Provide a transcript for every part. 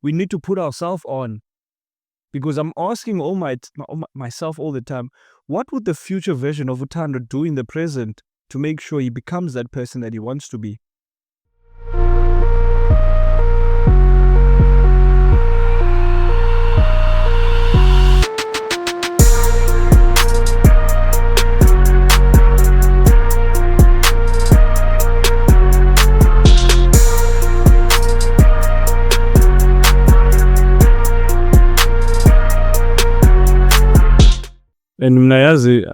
we need to put ourselves on. Because I'm asking myself all the time, what would the future version of Utando do in the present to make sure he becomes that person that he wants to be? And maybe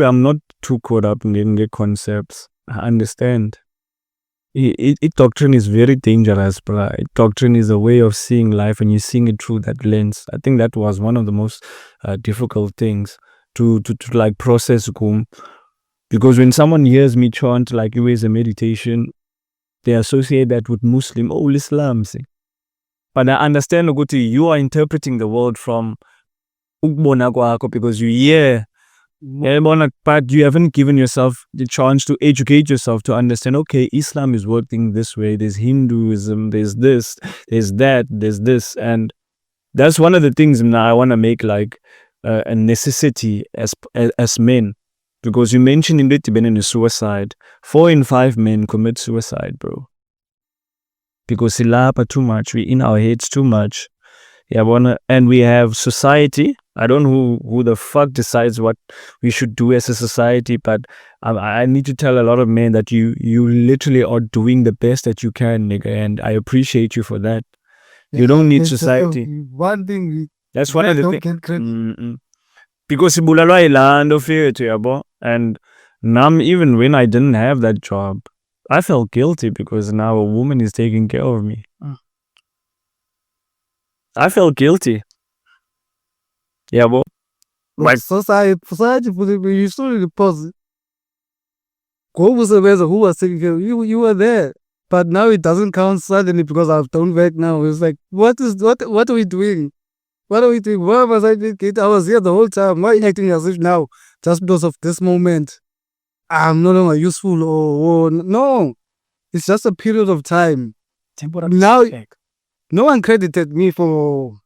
I'm not too caught up in the concepts. I understand. Doctrine is very dangerous, bro. Doctrine is a way of seeing life, and you're seeing it through that lens. I think that was one of the most difficult things to like process. Because when someone hears me chant like it is a meditation, they associate that with Muslim or Islam. But I understand you are interpreting the world from because you hear, but you haven't given yourself the chance to educate yourself to understand, okay, Islam is working this way, there's Hinduism, there's this, there's that, there's this. And that's one of the things now I want to make like a necessity as men. Because you mentioned in the suicide, 4 in 5 men commit suicide, bro. Because too much, we in our heads too much. And we have society. I don't know who the fuck decides what we should do as a society, but I need to tell a lot of men that you literally are doing the best that you can, nigga, and I appreciate you for that. You don't need society. One thing. That's one of the things. Because ibulalwa iland of it, and now even when I didn't have that job, I felt guilty because now a woman is taking care of me. I felt guilty. Yeah, well, like society, you still the pause. Who was taking care of you? You were there, but now it doesn't count suddenly because I've done back now. It's like, what are we doing? What are we doing? Why was I doing it? I was here the whole time. Why acting as if now, just because of this moment, I'm no longer useful or no? It's just a period of time. Now, no one credited me for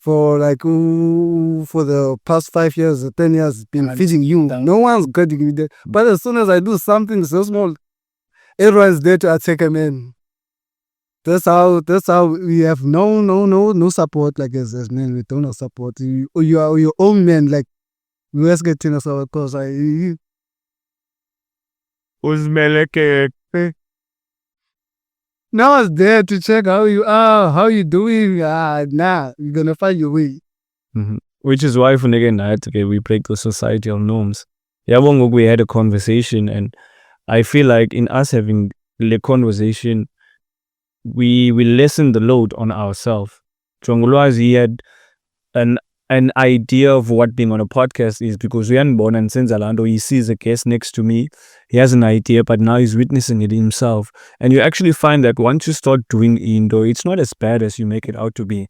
the past 5 years, 10 years, been feeding you. No one's crediting me there. But as soon as I do something so small, everyone's there to attack a man. That's how we have no support, like as men. We don't have support. You are your own man, like we always get us our cause. No one's there to check how you are, how you doing. Nah, you're gonna find your way. Which is why for we break the societal norms. We had a conversation, and I feel like in us having the conversation, we lessen the load on ourselves. Jongolwazi, he had an idea of what being on a podcast is because we hadn't born and since Alando, he sees a guest next to me. He has an idea, but now he's witnessing it himself. And you actually find that once you start doing Indo, it's not as bad as you make it out to be.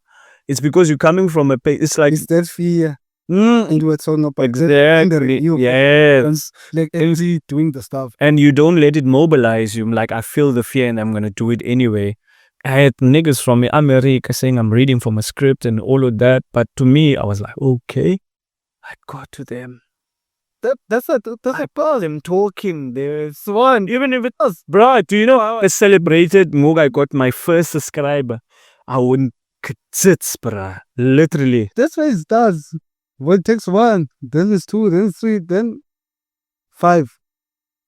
It's because you're coming from a place. It's like it's that fear. And what's on up exactly. Yes. Like MC doing the stuff. And you don't let it mobilize you. Like, I feel the fear and I'm gonna do it anyway. I had niggas from America saying I'm reading from a script and all of that. But to me, I was like, okay. I got to them. That's a part. Them talking. There's one. Even if it was, bro, do you know how I celebrated Moog? I got my first subscriber. I wouldn't sit, bro. Literally. That's what it does. Well, it takes 1, then it's 2, then it's 3, then 5.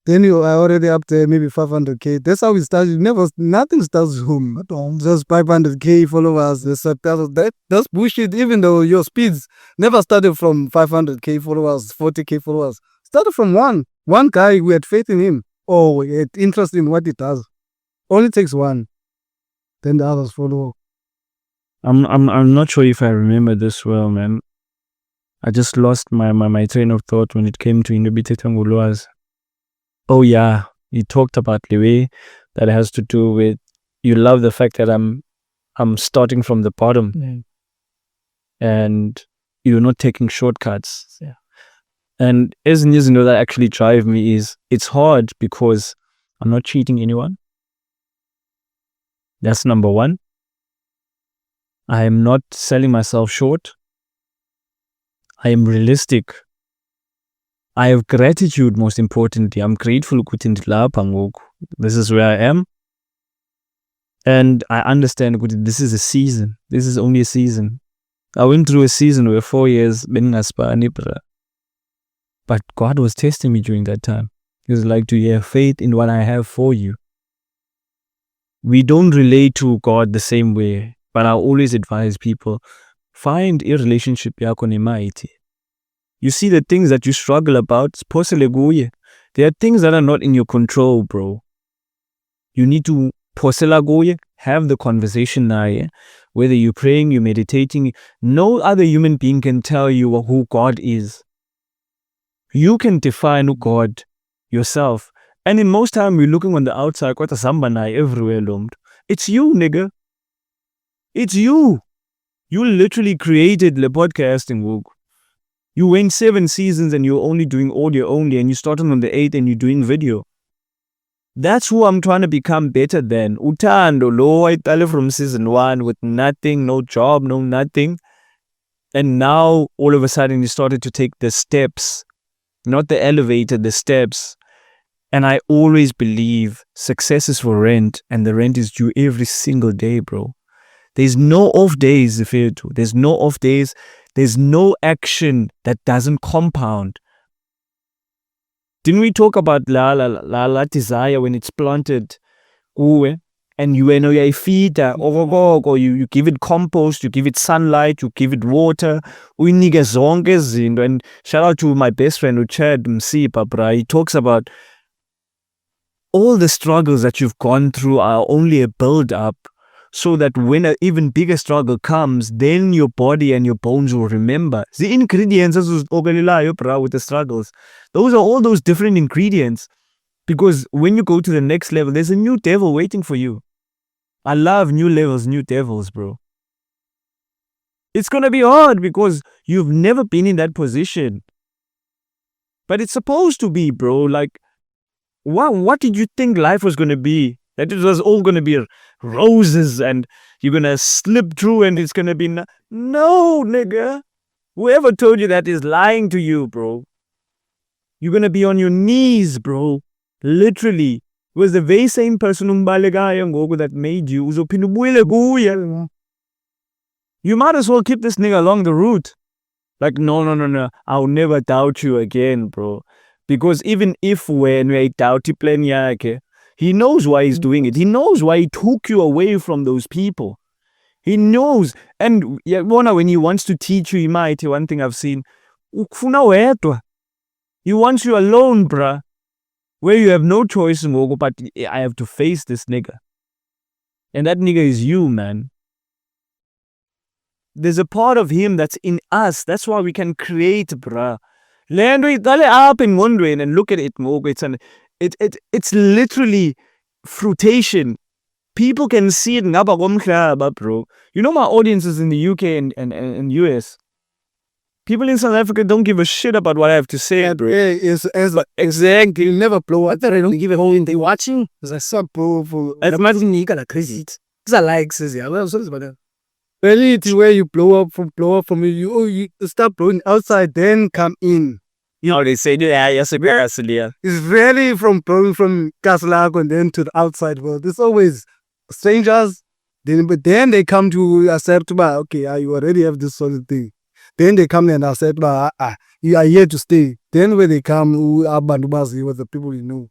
Then you are already up there, maybe 500K. That's how it starts. Nothing starts home. Just 500K followers. That's bullshit. Even though your speeds never started from 500K followers, 40K followers. Started from one guy who had faith in him. Or had interest in what he does. Only takes 1. Then the others follow. I'm not sure if I remember this well, man. I just lost my train of thought when it came to Indobite Tangulwas. Oh yeah, he talked about the way that has to do with you love the fact that I'm starting from the bottom, and you're not taking shortcuts. Yeah. And as that actually drive me is it's hard because I'm not cheating anyone. That's number one. I am not selling myself short. I am realistic. I have gratitude, most importantly. I'm grateful ukuthi ndilapha ngoku. This is where I am. And I understand ukuthi this is a season. This is only a season. I went through a season where 4 years beningaspani, bruh. But God was testing me during that time. He was like, do you have faith in what I have for you? We don't relate to God the same way, but I always advise people, find a relationship yakho nemaiti. You see the things that you struggle about, there are things that are not in your control, bro. You need to have the conversation now, whether you're praying, you're meditating. No other human being can tell you who God is. You can define God yourself. And in most time, we're looking on the outside, everywhere, lomed. It's you, nigga. It's you. You literally created the podcasting work. You went 7 seasons and you're only doing audio only, and you started on the 8th and you're doing video. That's who I'm trying to become better than. Utando, lo, I tell from season 1 with nothing, no job, no nothing. And now, all of a sudden, you started to take the steps, not the elevator, the steps. And I always believe success is for rent, and the rent is due every single day, bro. There's no off days, there's no off days. There's no action that doesn't compound. Didn't we talk about la desire when it's planted? And you feed or you give it compost, you give it sunlight, you give it water. And shout out to my best friend Uchad Msipa, bro. He talks about all the struggles that you've gone through are only a build up, so that when an even bigger struggle comes, then your body and your bones will remember. The ingredients with the struggles. Those are all those different ingredients. Because when you go to the next level, there's a new devil waiting for you. I love new levels, new devils, bro. It's going to be hard because you've never been in that position. But it's supposed to be, bro. Like, what did you think life was going to be? That it was all going to be roses and you're going to slip through and it's going to be... No, nigga. Whoever told you that is lying to you, bro. You're going to be on your knees, bro. Literally. It was the very same person that made you. You might as well keep this nigga along the route. Like, no. I'll never doubt you again, bro. Because even if when we doubt plan yake, he knows why he's doing it. He knows why he took you away from those people. He knows. And when he wants to teach you, he might. One thing I've seen, he wants you alone, bruh. Where you have no choice, but I have to face this nigga. And that nigga is you, man. There's a part of him that's in us. That's why we can create, bruh. Land up in one way and look at it, it's literally fruitation. People can see it, bro. You know my audience is in the UK and US. People in South Africa don't give a shit about what I have to say, bro. Exactly. You never blow up. They don't give a whole thing. They watching. It's like so powerful. It's not even crazy. It's a like, says yeah. Well, so it's about that. Really, it's where you blow up from you start blowing outside, then come in. You know, they say, yes, it's really from blowing from Castle and then to the outside world. It's always strangers, but then they come to accept, okay, you already have this sort of thing. Then they come and accept, you are here to stay. Then when they come, with the people you know.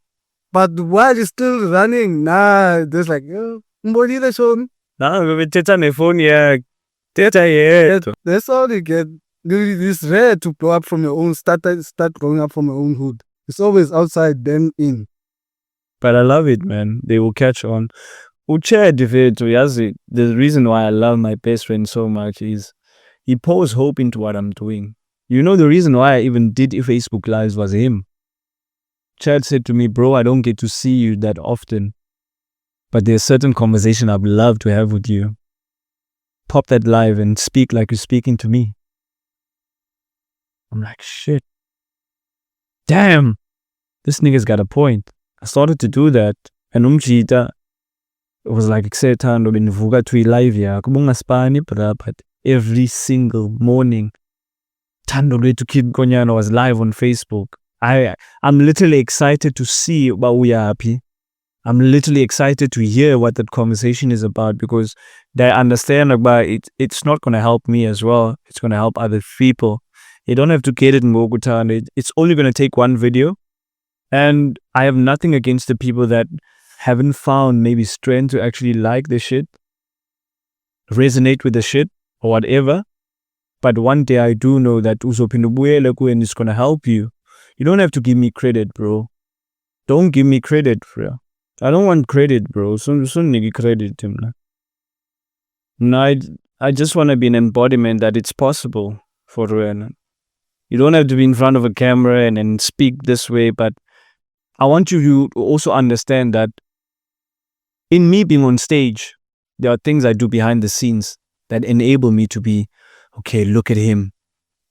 But while you're still running, there's like, nobody that's on. That's all they get. It's rare to blow up from your own, start growing up from your own hood. It's always outside, then in. But I love it, man. They will catch on. The reason why I love my best friend so much is he pours hope into what I'm doing. You know, the reason why I even did Facebook Lives was him. Chad said to me, bro, I don't get to see you that often, but there's certain conversation I'd love to have with you. Pop that live and speak like you're speaking to me. I'm like, shit. Damn. This nigga's got a point. I started to do that. And was like Thando benivuka to live yakho bungaspani bra, but every single morning Thando Lwethu Kid Konyana was live on Facebook. I'm literally excited to see about Uyapi. I'm literally excited to hear what that conversation is about, because they understand about it. It's not going to help me as well. It's going to help other people. You don't have to get it in Mogutan. It's only going to take one video. And I have nothing against the people that haven't found maybe strength to actually like the shit, resonate with the shit, or whatever. But one day I do know that Uzopinubuyele is going to help you. You don't have to give me credit, bro. Don't give me credit, bro. I don't want credit, bro. So nigga credit him. No, I just want to be an embodiment that it's possible for real. You don't have to be in front of a camera and speak this way, but I want you to also understand that in me being on stage, there are things I do behind the scenes that enable me to be, okay, look at him.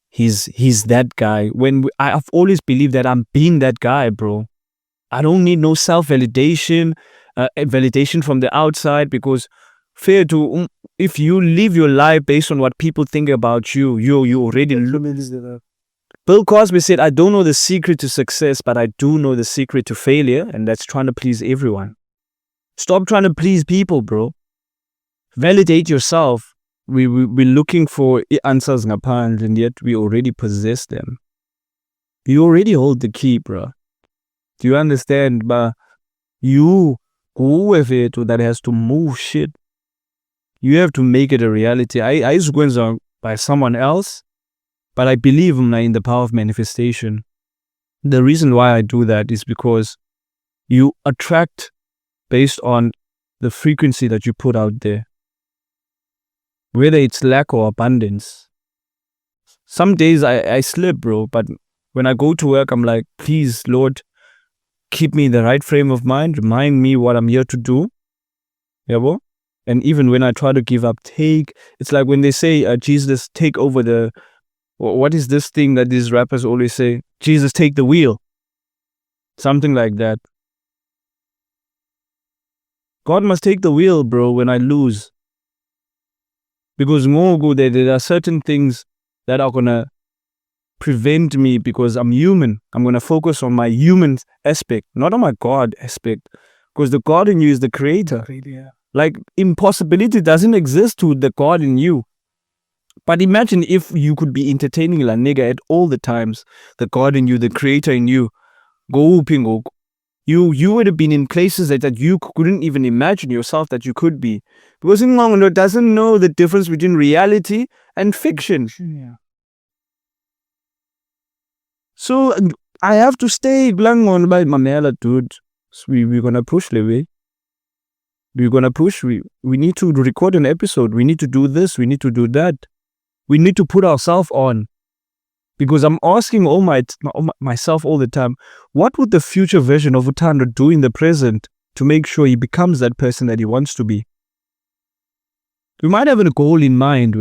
He's that guy. I've always believed that I'm being that guy, bro. I don't need no self-validation, validation from the outside, because if you live your life based on what people think about you, you already look. Bill Cosby said, I don't know the secret to success, but I do know the secret to failure, and that's trying to please everyone. Stop trying to please people, bro. Validate yourself. We're looking for answers ngaphandle, and yet we already possess them. You already hold the key, bro. Do you understand? But you, whoever that has to move shit, you have to make it a reality. I used to go by someone else, but I believe in the power of manifestation. The reason why I do that is because you attract based on the frequency that you put out there. Whether it's lack or abundance. Some days I slip, bro, but when I go to work, I'm like, please, Lord, keep me in the right frame of mind. Remind me what I'm here to do. Yeah, bro? And even when I try to give up, it's like when they say, Jesus, take over what is this thing that these rappers always say? Jesus, take the wheel. Something like that. God must take the wheel, bro, when I lose. Because there are certain things that are going to prevent me, because I'm human. I'm going to focus on my human aspect, not on my God aspect. Because the God in you is the creator. Like, impossibility doesn't exist to the God in you. But imagine if you could be entertaining la nigga at all the times. The God in you, the creator in you. Go pingo. You would have been in places that you couldn't even imagine yourself that you could be. Because Ngondo doesn't know the difference between reality and fiction. Yeah. So I have to stay on by Mamela, dude. So we're gonna push the way. We're gonna push. We need to record an episode. We need to do this. We need to do that. We need to put ourselves on. Because I'm asking myself all the time, what would the future version of Uthando do in the present to make sure he becomes that person that he wants to be? We might have a goal in mind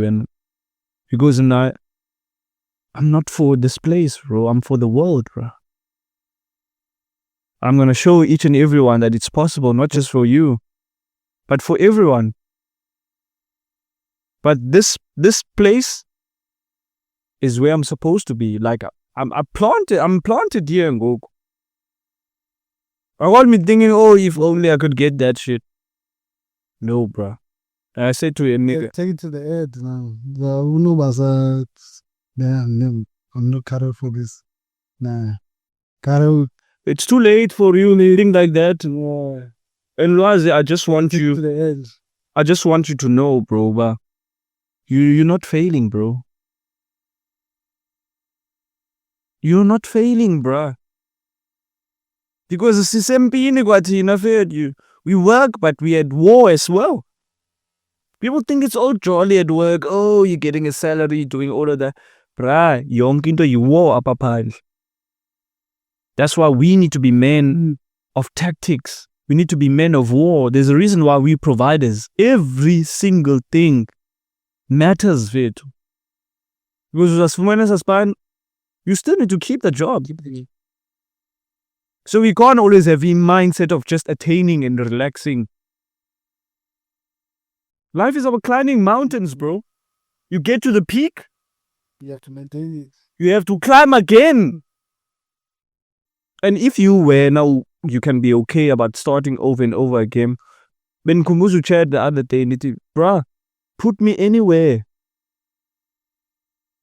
because I'm not for this place, bro. I'm for the world, bro. I'm going to show each and everyone that it's possible, not just for you, but for everyone. But this place is where I'm supposed to be. Like, I'm planted here in Goku. I got me thinking, if only I could get that shit. No, bro. And I said to him, nigga, take it to the edge now. I'm not cut out for this. Nah. Cut out. It's too late for you, anything like that. No. And Lwazi, I just want you to the edge. I just want you to know, bro, but you're not failing, bro. You're not failing, bro. Because we work, but we at war as well. People think it's all jolly at work. Oh, you're getting a salary, doing all of that. Bruh, you war up. That's why we need to be men of tactics. We need to be men of war. There's a reason why we providers. Every single thing matters, Vetu. Because as you still need to keep the job. So we can't always have a mindset of just attaining and relaxing. Life is about climbing mountains, bro. You get to the peak, You have to maintain it. you have to climb again. And if you were now, you can be okay about starting over and over again. When Kumuzu chatted the other day, bruh, put me anywhere.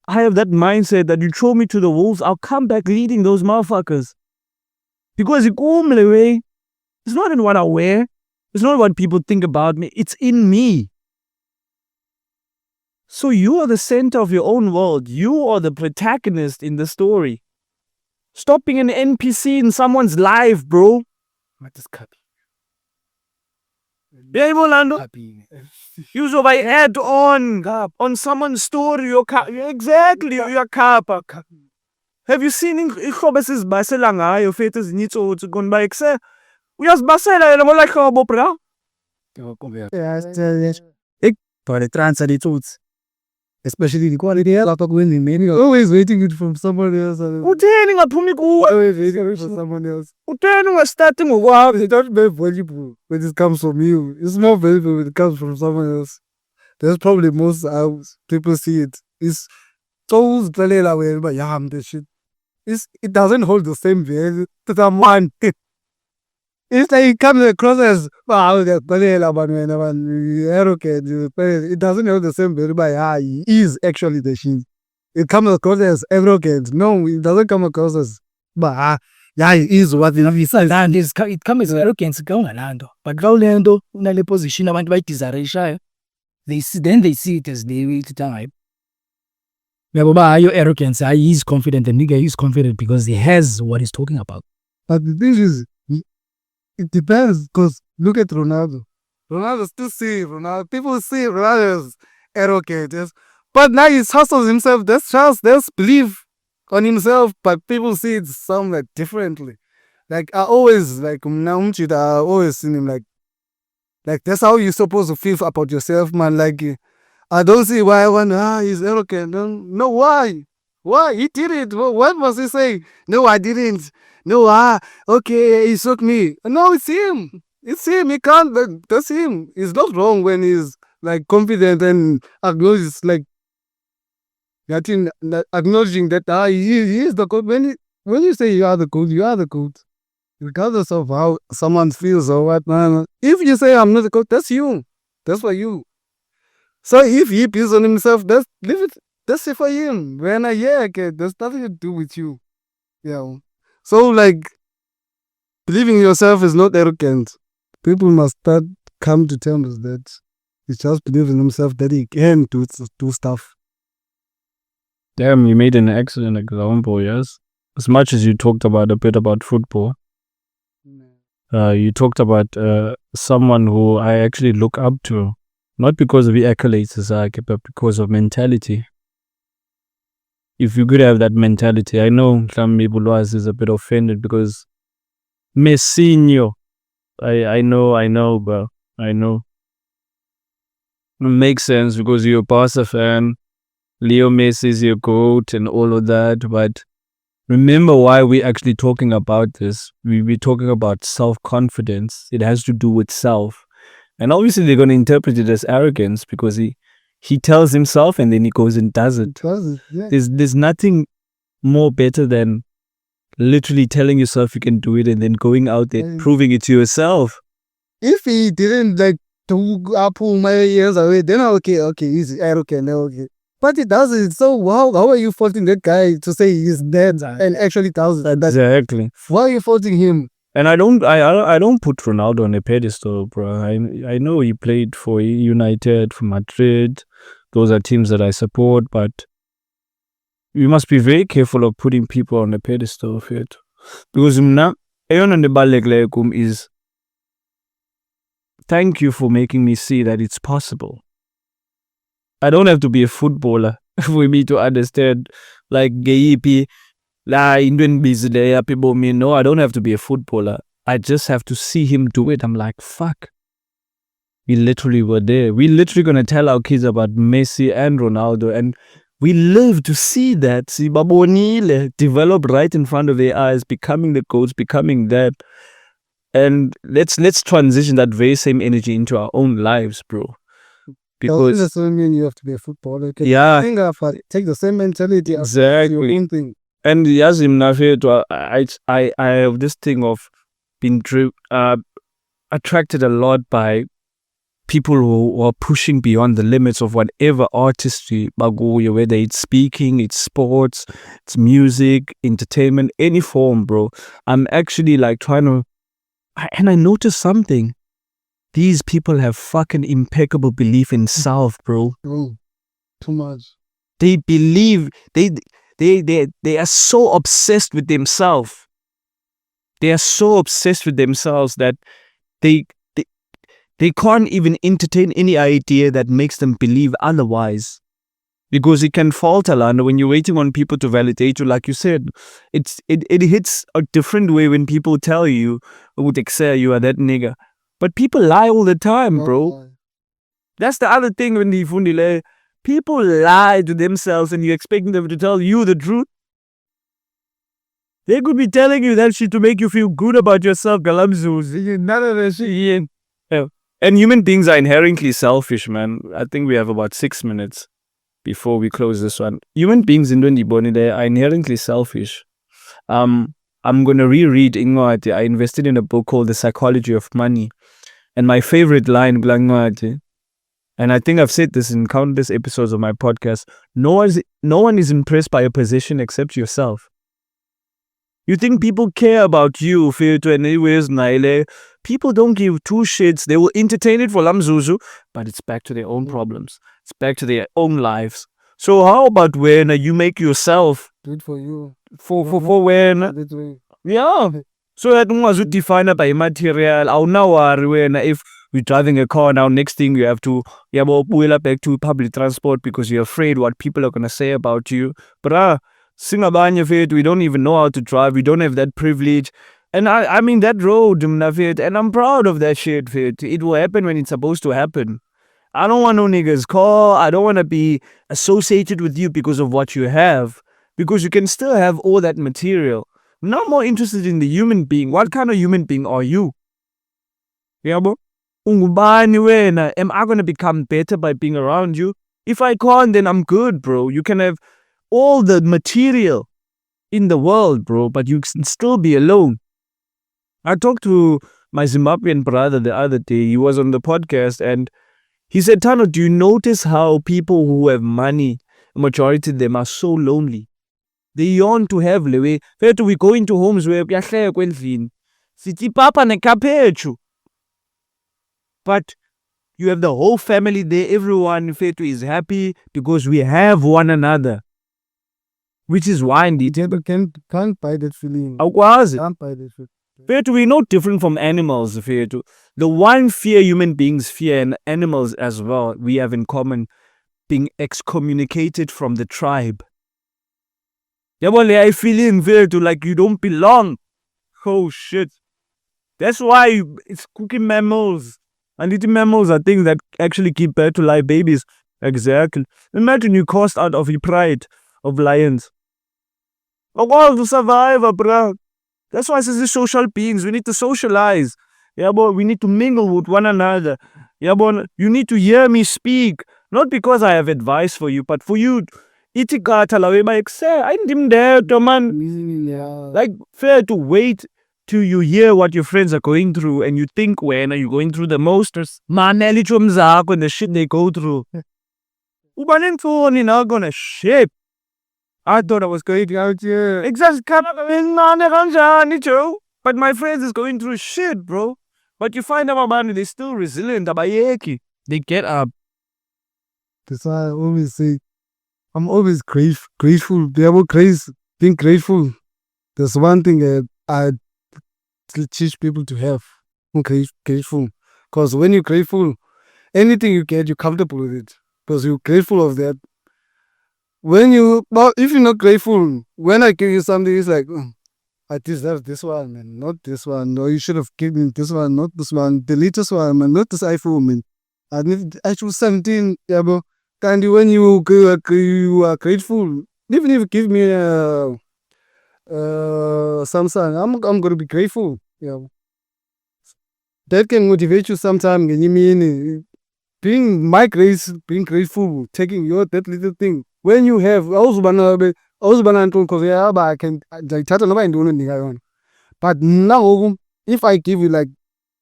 I have that mindset that you throw me to the wolves, I'll come back leading those motherfuckers. Because it's not in what I wear. It's not what people think about me. It's in me. So you are the center of your own world. You are the protagonist in the story. Stop being an NPC in someone's life, bro. What is copy? Yeah, Lando. Copy. You so by add on someone's story. Exactly, you're kappa. Have you seen ikhlobo esizibasela ngayo fethu ezinyitsotsi konba ekse uyazibasela yena ngola hlobo bra? For the transfer it's especially the quality of when the many always waiting it from someone else. Utheni ngaphumi kuwe? Always waiting for someone else. Utheni ungastarti ngokwakho? It's not very valuable when it comes from you. It's more valuable when it comes from someone else. That's probably most how people see it. It's so away, but yeah, I'm the shit. It doesn't hold the same value to someone. It's like it comes across as wow, arrogant. It doesn't hold the same value, but yeah, he is actually the shit. It comes across as arrogant. No, it doesn't come across as but yeah, he is what It comes as arrogance Lando. But Lando, unale position abantu bayidesire. They see it as the time. Your arrogance, he is confident, the nigga is confident because he has what he's talking about. But the thing is, it depends because look at Ronaldo. Ronaldo still see Ronaldo. People see Ronaldo as arrogant, yes. But now he hustles himself. That's trust. There's belief on himself. But people see it somewhat differently. Like I always seen him like that's how you're supposed to feel about yourself, man. Like I don't see why he's arrogant. No, why? Why? He did it. What was he saying? No, I didn't. No, okay, he shook me. No, it's him. It's him. He can't. That's him. It's not wrong when he's like confident and acknowledges acknowledging that he is the goat. When you say you are the goat, you are the goat. Regardless of how someone feels or what, man. If you say I'm not the goat, that's you. That's for you. So if he believes on himself, leave it. That's it for him. When okay, there's nothing to do with you. Yeah. So like, believing in yourself is not arrogant. People must come to terms with that. He just believes in himself that he can do stuff. Damn, you made an excellent example, yes? As much as you talked about a bit about football, you talked about someone who I actually look up to. Not because of the accolades, but because of mentality. If you could have that mentality, I know some people is a bit offended because Messinho. I know, bro. I know. It makes sense because you're a Barca fan. Leo Messi is your GOAT and all of that. But remember why we're actually talking about this. We're talking about self-confidence. It has to do with self. And obviously they're going to interpret it as arrogance because he tells himself and then he goes and does it. Yeah. There's nothing more better than literally telling yourself you can do it and then going out there proving it to yourself. If he didn't pull my ears away, then okay, he's arrogant, okay. But he does it. So how are you faulting that guy to say he's dead and actually does it? Exactly. Why are you faulting him? And I don't put Ronaldo on a pedestal, bro. I know he played for United, for Madrid. Those are teams that I support, but we must be very careful of putting people on a pedestal of it. Because is thank you for making me see that it's possible. I don't have to be a footballer for me to understand like Geipi. No, I don't have to be a footballer. I just have to see him do it. I'm like, fuck. We literally were there. We're literally going to tell our kids about Messi and Ronaldo. And we live to see that. See, Babonile develop right in front of their eyes, becoming the coach, becoming that. And let's transition that very same energy into our own lives, bro. because doesn't mean you have to be a footballer. Okay. yeah, Take the same mentality as your exactly. own thing. And yes, I have this thing of being attracted a lot by people who are pushing beyond the limits of whatever artistry, whether it's speaking, it's sports, it's music, entertainment, any form, bro. I'm actually like trying to, and I noticed something. These people have fucking impeccable belief in self, bro. Oh, too much. They believe they are so obsessed with themselves. They are so obsessed with themselves that they they, they can't even entertain any idea that makes them believe otherwise. Because it can falter, Lana, when you're waiting on people to validate you, like you said. It hits a different way when people tell you, you are that nigga. But people lie all the time, bro. That's the other thing when people lie to themselves and you're expecting them to tell you the truth. They could be telling you that shit to make you feel good about yourself, Galamzuz. None of that shit. Yeah. And human beings are inherently selfish, man. I think we have about 6 minutes before we close this one. Human beings in Boni are inherently selfish. I'm gonna reread Ingwati. I invested in a book called The Psychology of Money. And my favorite line, Glangwati, and I think I've said this in countless episodes of my podcast, no one is impressed by your position except yourself. You think people care about you, people don't give two shits. They will entertain it for Lamzuzu, but it's back to their own problems. It's back to their own lives. So how about when you make yourself Do it for you. for when yeah. So that was defined by material. If we're driving a car now, next thing you have to back to public transport because you're afraid what people are gonna say about you. Bruh, we don't even know how to drive. We don't have that privilege. And I mean that road, and I'm proud of that shit. It will happen when it's supposed to happen. I don't want no niggas call. I don't want to be associated with you because of what you have. Because you can still have all that material. I'm not more interested in the human being. What kind of human being are you? Yeah, bro. Am I going to become better by being around you? If I can't, then I'm good, bro. You can have all the material in the world, bro, but you can still be alone. I talked to my Zimbabwean brother the other day. He was on the podcast and he said, Tano, do you notice how people who have money, the majority of them are so lonely? They yearn to have lewe. Fethu, we go into homes where kuyahlekwa endlini. Sithi papa nekaphethu. But you have the whole family there. Everyone, Fethu, is happy because we have one another. Which is why indeed. Can't buy that feeling. Can't buy that feeling. Fethu, we're not different from animals, Fethu. The one fear human beings fear and animals as well, we have in common, being excommunicated from the tribe. I feeling Fethu like you don't belong. Oh shit. That's why it's cooking mammals. And little mammals are things that actually give birth to live babies. Exactly. Imagine you cast out of your pride of lions. Oh, to survive, bro. That's why I say social beings. We need to socialize. Yeah, boy. We need to mingle with one another. Yeah, boy. You need to hear me speak. Not because I have advice for you, but for you. I didn't dare to man. Like, fair to wait till you hear what your friends are going through and you think when are you going through the most? Man, and the shit they go through. Not gonna shape. I thought I was going out here. Exactly. But my friends is going through shit, bro. But you find out, man, they're still resilient. They get up. That's why I always say, I'm always grateful. Being grateful. There's one thing I teach people to have. I'm grateful. Because when you're grateful, anything you get, you're comfortable with it. Because you're grateful of that. If you're not grateful, when I give you something, it's like, I deserve this one, man, not this one. No, you should have given me this one, not this one. The latest one, man, not this iPhone, man. I need actual 17, yeah, bro. And when you are grateful, even if you give me a Samsung, I'm gonna be grateful. Yeah, that can motivate you sometimes. You mean being my grace, being grateful, taking your that little thing. When you have also because yeah, but I can but now if I give you like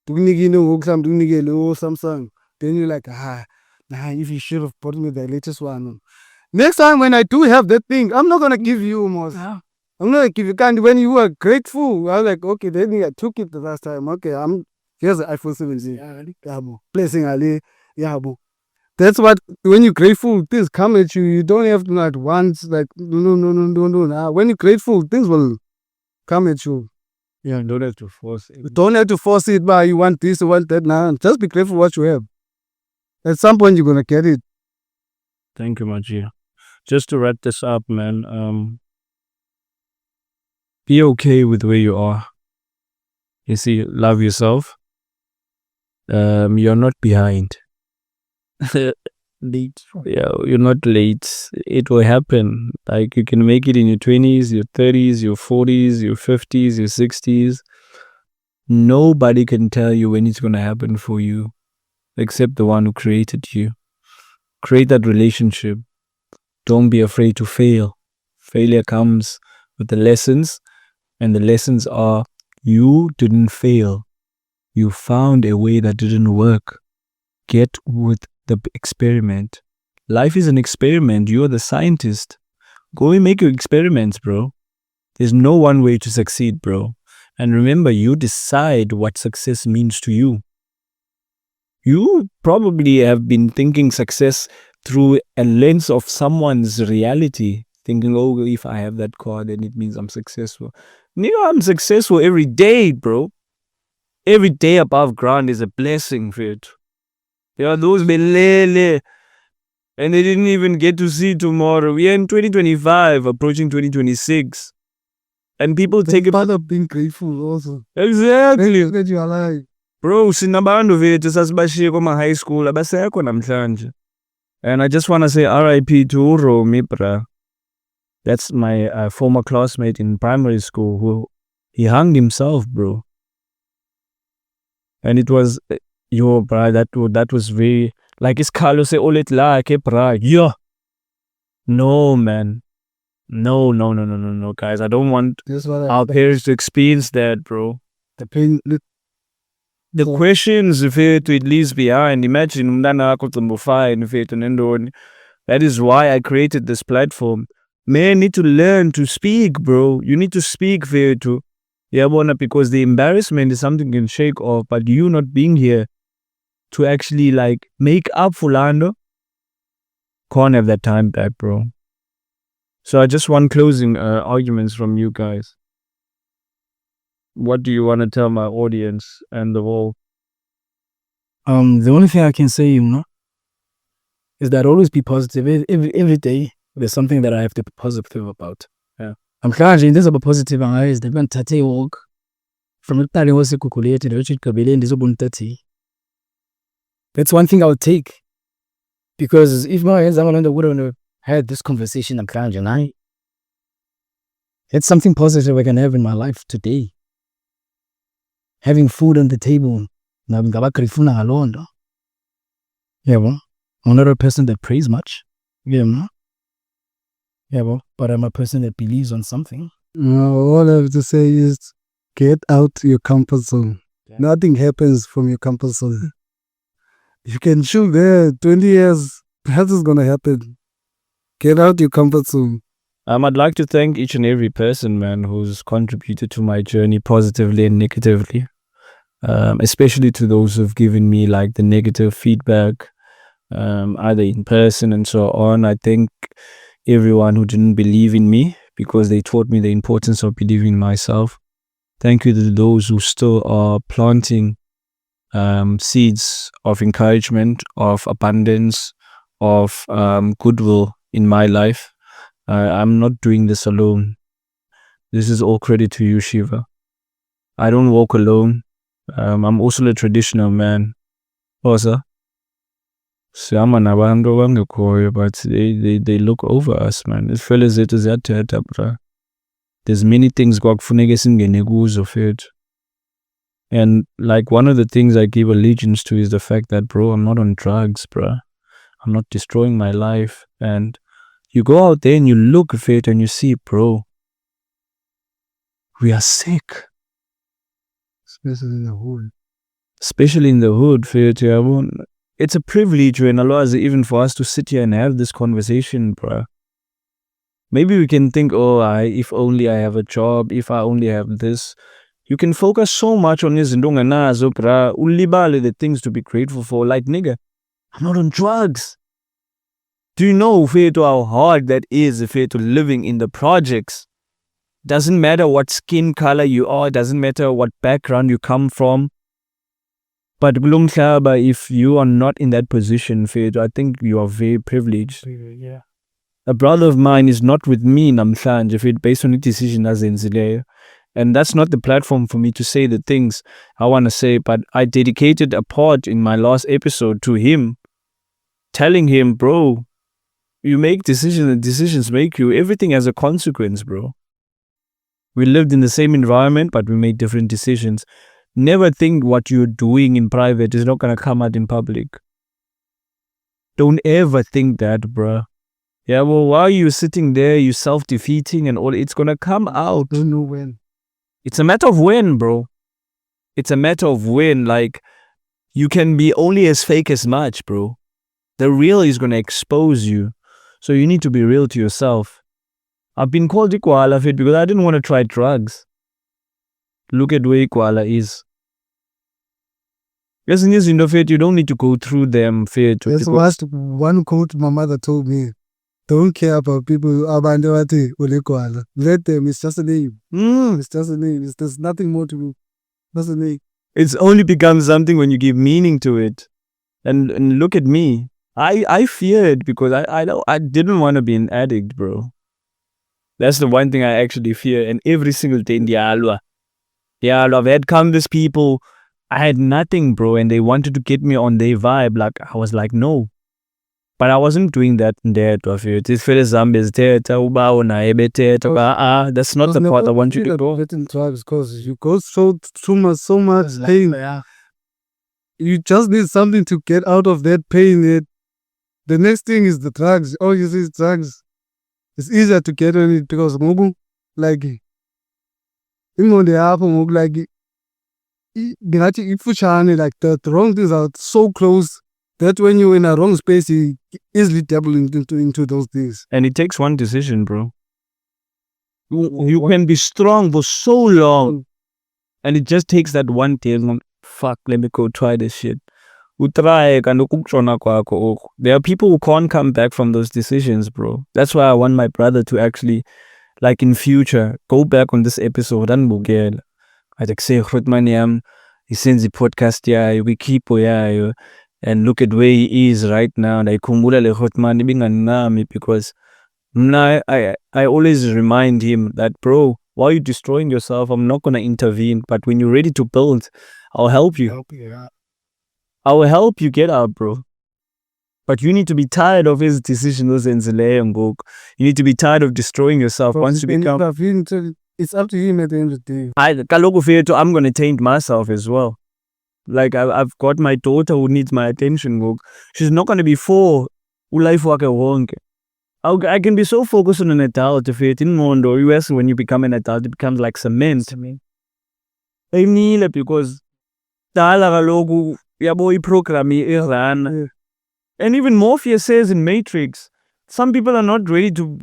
Samsung, then you're like, if you should have bought me the latest one. Next time when I do have that thing, I'm not gonna give you more. I'm not gonna give you kind. When you were grateful, I was like, okay, then I took it the last time. Okay, here's the iPhone 17. Blessing Ali. That's what when you're grateful, things come at you. You don't have to not once like no. When you're grateful, things will come at you. Yeah, don't have to force it. You don't have to force it, but you want this, you want that. Now, just be grateful what you have. At some point, you're gonna get it. Thank you, Maji. Just to wrap this up, man. Be okay with where you are. You see, love yourself. You're not behind. Late. Yeah, you're not late. It will happen. Like you can make it in your 20s, your 30s, your 40s, your 50s, your 60s. Nobody can tell you when it's going to happen for you except the one who created you. Create that relationship. Don't be afraid to fail. Failure comes with the lessons, and the lessons are you didn't fail. You found a way that didn't work. Get with the experiment. Life is an experiment. You're the scientist. Go and make your experiments, bro. There's no one way to succeed, bro. And remember, you decide what success means to you. You probably have been thinking success through a lens of someone's reality. Thinking, oh, if I have that car, then it means I'm successful. Nigga, I'm successful every day, bro. Every day above ground is a blessing for it. Yeah, those belele. And they didn't even get to see tomorrow. We are in 2025, approaching 2026. And people take part of being grateful also. Exactly. That you are alive. Bro, sinabantu vethu sasibashiye kwama-high school abasekho namhlanje. And I just want to say RIP to Romy, bro. That's my former classmate in primary school who he hanged himself, bro. And it was bro, that was very like it's Carlos say olet la ke bra. Yeah. No, man. No, guys. I don't want our parents to experience that, bro. The pain. The questions if it leaves behind. Imagine umntana wakho fine nendoni. That is why I created this platform. Men need to learn to speak, bro. You need to speak to. Yeah, because the embarrassment is something you can shake off, but you not being here to actually like make up for Lando, can't have that time back, bro. So I just want closing arguments from you guys. What do you want to tell my audience and the world? The only thing I can say, is that always be positive. Every day, there's something that I have to be positive about. Yeah. I'm glad in this about positive eyes. They're going to take a walk from the time I was calculated. That's one thing I would take. Because if my hands wouldn't have had this conversation, I'm glad it's something positive I can have in my life today. Having food on the table. Yeah, well, I'm not a person that prays much. Yeah, well, but I'm a person that believes on something. All I have to say is get out your comfort zone. Yeah. Nothing happens from your comfort zone. You can shoot there 20 years, nothing's gonna happen. Get out your comfort zone. I'd like to thank each and every person, man, who's contributed to my journey positively and negatively. Especially to those who've given me like the negative feedback, either in person and so on. I thank everyone who didn't believe in me because they taught me the importance of believing in myself. Thank you to those who still are planting seeds of encouragement, of abundance, of goodwill in my life. I'm not doing this alone. This is all credit to you, Shiva. I don't walk alone. I'm also a traditional man. Also, but they look over us, man. As fellas, it is that, bro. There's many things of it. And like one of the things I give allegiance to is the fact that, bro, I'm not on drugs, bro. I'm not destroying my life. And you go out there and you look at it and you see, bro, we are sick. Especially in the hood. Especially in the hood, it's a privilege when Allah is even for us to sit here and have this conversation, bro. Maybe we can think, if only I have a job, if I only have this. You can focus so much on this nazo, bro. Ulibale the things to be grateful for. Like, nigga, I'm not on drugs. Do you know, how hard that is, living in the projects? Doesn't matter what skin color you are, doesn't matter what background you come from. But if you are not in that position, I think you are very privileged. Yeah. A brother of mine is not with me namhlanje, based on a decision azenzileyo. And that's not the platform for me to say the things I want to say, but I dedicated a part in my last episode to him, telling him, bro, you make decisions and decisions make you. Everything has a consequence, bro. We lived in the same environment, but we made different decisions. Never think what you're doing in private is not going to come out in public. Don't ever think that, bro. Yeah, well, while you're sitting there, you're self-defeating and all, it's going to come out. Don't know when. It's a matter of when, bro. It's a matter of when. Like, you can be only as fake as much, bro. The real is going to expose you. So you need to be real to yourself. I've been called Ikwala because I didn't want to try drugs. Look at where Ikwala is. Yes, you don't need to go through them. That's one quote my mother told me. Don't care about people. Let them. It's just a name. It's just a name. There's nothing more to do. Just a name. It's only becomes something when you give meaning to it. And look at me. I feared because I didn't want to be an addict, bro. That's the one thing I actually fear. And every single day in the Alwa, I've had countless people. I had nothing, bro, and they wanted to get me on their vibe. Like, I was like, no. But I wasn't doing that in there to feel. That's not the part I want you to go. Because you go so much pain. You just need something to get out of that pain. The next thing is the drugs. All you see is drugs. It's easier to get on it because like the wrong things are so close that when you're in a wrong space, you easily dabble into those things. And it takes one decision, bro. You can be strong for so long, and it just takes that one day. Fuck, let me go try this shit. There are people who can't come back from those decisions, bro. That's why I want my brother to actually, like in future, go back on this episode and bugel. I say, he sends the podcast, we keep, and look at where he is right now. Because I always remind him that, bro, while you're destroying yourself, I'm not going to intervene. But when you're ready to build, I'll help you. I will help you get out, bro. But you need to be tired of his decisions and you need to be tired of destroying yourself. Once you become, it's up to him at the end of the day. I'm going to taint myself as well. Like, I've got my daughter who needs my attention. She's not going to be for life work I can be so focused on an adult. US, when you become an adult, it becomes like cement. Because program. And even Morpheus says in Matrix, some people are not ready to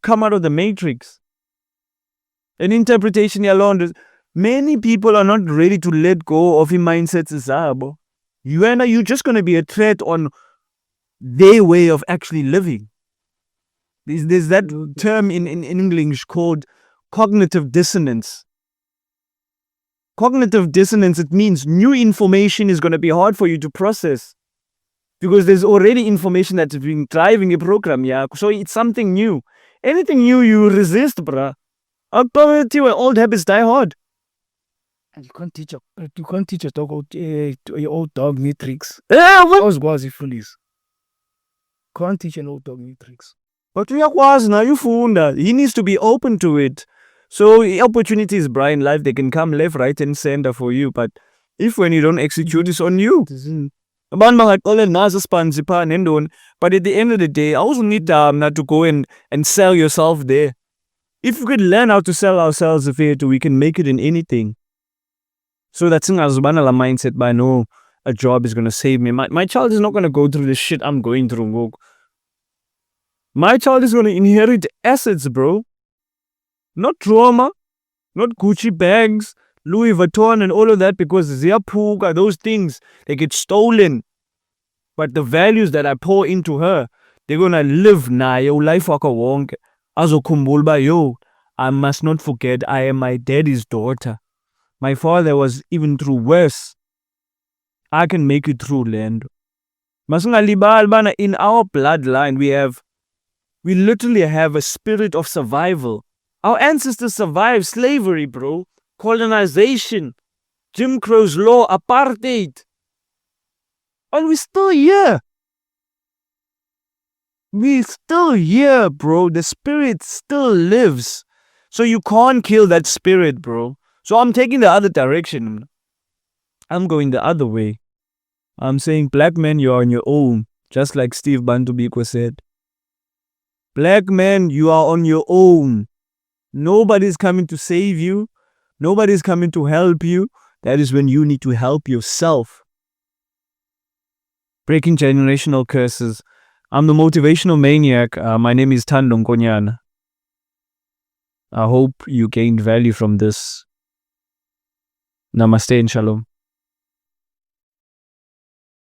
come out of the Matrix. An interpretation alone, many people are not ready to let go of your mindsets. You're just going to be a threat on their way of actually living. There's that term in English called cognitive dissonance. Cognitive dissonance, it means new information is going to be hard for you to process. Because there's already information that's been driving a program, so it's something new. Anything new, you resist, bruh. Old habits die hard. And you can't teach a dog your old dog new tricks. What? Was he foolish? Can't teach an old dog new tricks. But he needs to be open to it. So opportunities, Brian, life, they can come left, right, and center for you. But If when you don't execute, it's on you. But at the end of the day, I also need not to go and sell yourself there. If we could learn how to sell ourselves if we can make it in anything. So that's a mindset by no, a job is gonna save me. My child is not gonna go through the shit I'm going through. My child is gonna inherit assets, bro. Not trauma, not Gucci bags, Louis Vuitton and all of that, because ziyapuka, those things, they get stolen. But the values that I pour into her, they're gonna live na yo life waka wonke. Azokhumbula ba yo, I must not forget I am my daddy's daughter. My father was even through worse. I can make it through land. Masingalibal bana, in our bloodline we literally have a spirit of survival. Our ancestors survived slavery, bro. Colonization, Jim Crow's law, apartheid. And we're still here. We're still here, bro. The spirit still lives. So you can't kill that spirit, bro. So I'm taking the other direction. I'm going the other way. I'm saying, black men, you're on your own. Just like Steve Bantu Biko said. Black men, you are on your own. Nobody's coming to save you. Nobody's coming to help you. That is when you need to help yourself. Breaking generational curses. I'm the motivational maniac. My name is Tando Nkonyana. I hope you gained value from this. Namaste and shalom.